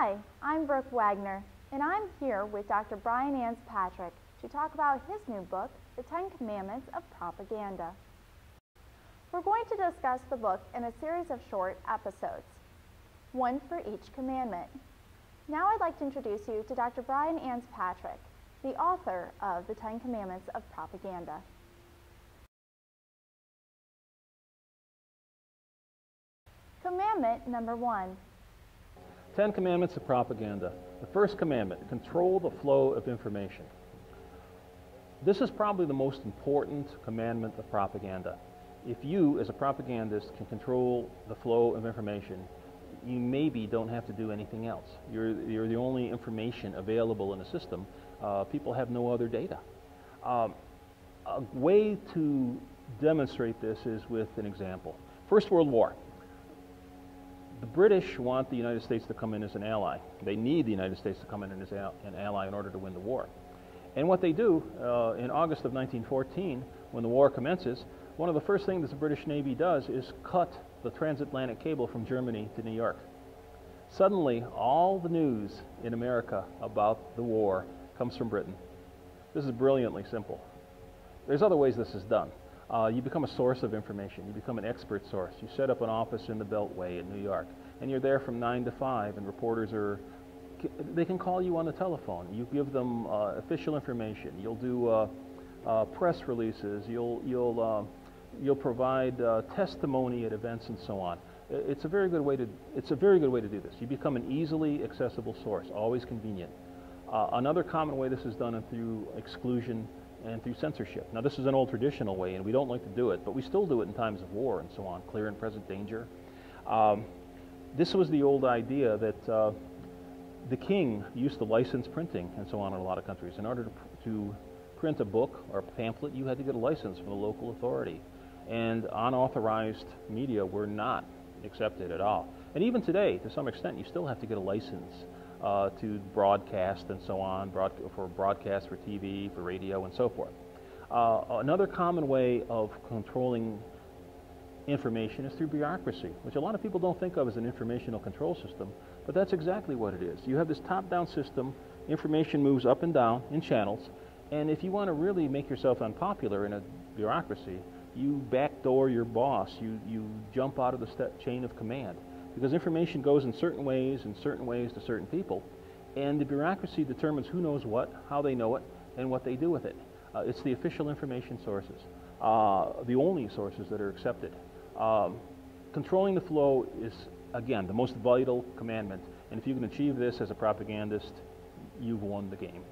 Hi, I'm Brooke Wagner, and I'm here with Dr. Brian Patrick to talk about his new book, The 10 Commandments of Propaganda. We're going to discuss the book in a series of short episodes, one for each commandment. Now I'd like to introduce you to Dr. Brian Patrick, the author of The 10 Commandments of Propaganda. Commandment number 1. 10 Commandments of Propaganda. The first commandment, control the flow of information. This is probably the most important commandment of propaganda. If you, as a propagandist, can control the flow of information, you maybe don't have to do anything else. You're the only information available in a system. People have no other data. A way to demonstrate this is with an example. First World War. The British want the United States to come in as an ally. They need the United States to come in as an ally in order to win the war. And what they do, in August of 1914, when the war commences, one of the first things the British Navy does is cut the transatlantic cable from Germany to New York. Suddenly, all the news in America about the war comes from Britain. This is brilliantly simple. There's other ways this is done. You become a source of information. You become an expert source. You set up an office in the Beltway in New York, and you're there from 9 to 5, and reporters they can call you on the telephone. You give them official information. You'll do press releases. You'll provide testimony at events and so on. It's a very good way to do this. You become an easily accessible source, always convenient. Another common way this is done is through exclusion and through censorship. Now, this is an old traditional way, and we don't like to do it, but we still do it in times of war and so on, clear and present danger. This was the old idea that the king used to license printing and so on in a lot of countries. In order to print a book or a pamphlet, you had to get a license from the local authority. And unauthorized media were not accepted at all. And even today, to some extent, you still have to get a license to broadcast and so on, for broadcast, for TV, for radio, and so forth. Another common way of controlling information is through bureaucracy, which a lot of people don't think of as an informational control system, but that's exactly what it is. You have this top-down system, information moves up and down in channels, and if you want to really make yourself unpopular in a bureaucracy, you backdoor your boss, you jump out of the chain of command. Because information goes in certain ways to certain people, and the bureaucracy determines who knows what, how they know it, and what they do with it. It's the official information sources, the only sources that are accepted. Controlling the flow is, again, the most vital commandment, and if you can achieve this as a propagandist, you've won the game.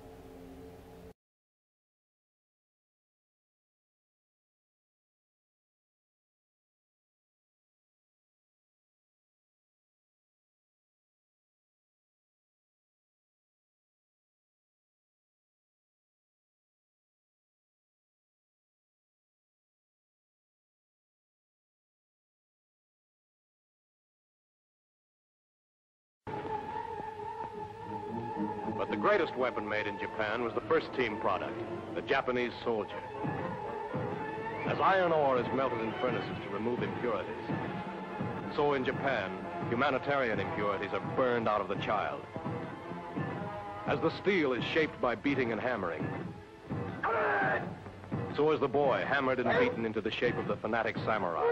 But the greatest weapon made in Japan was the first team product, the Japanese soldier. As iron ore is melted in furnaces to remove impurities, so in Japan, humanitarian impurities are burned out of the child. As the steel is shaped by beating and hammering, so is the boy hammered and beaten into the shape of the fanatic samurai.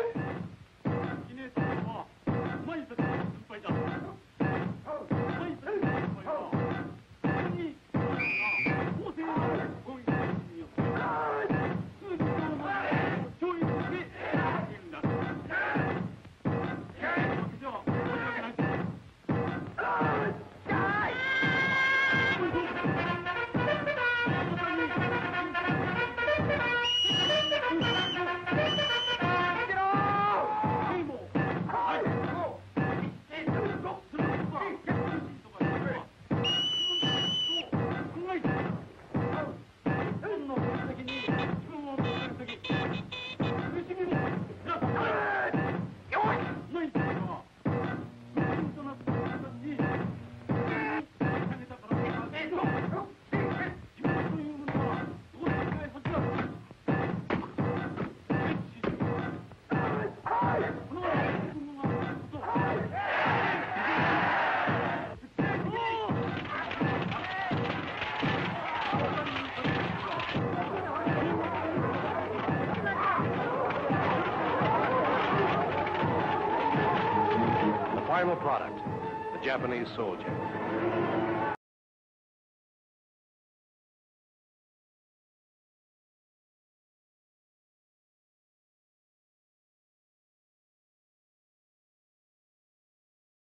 final product, the Japanese soldier.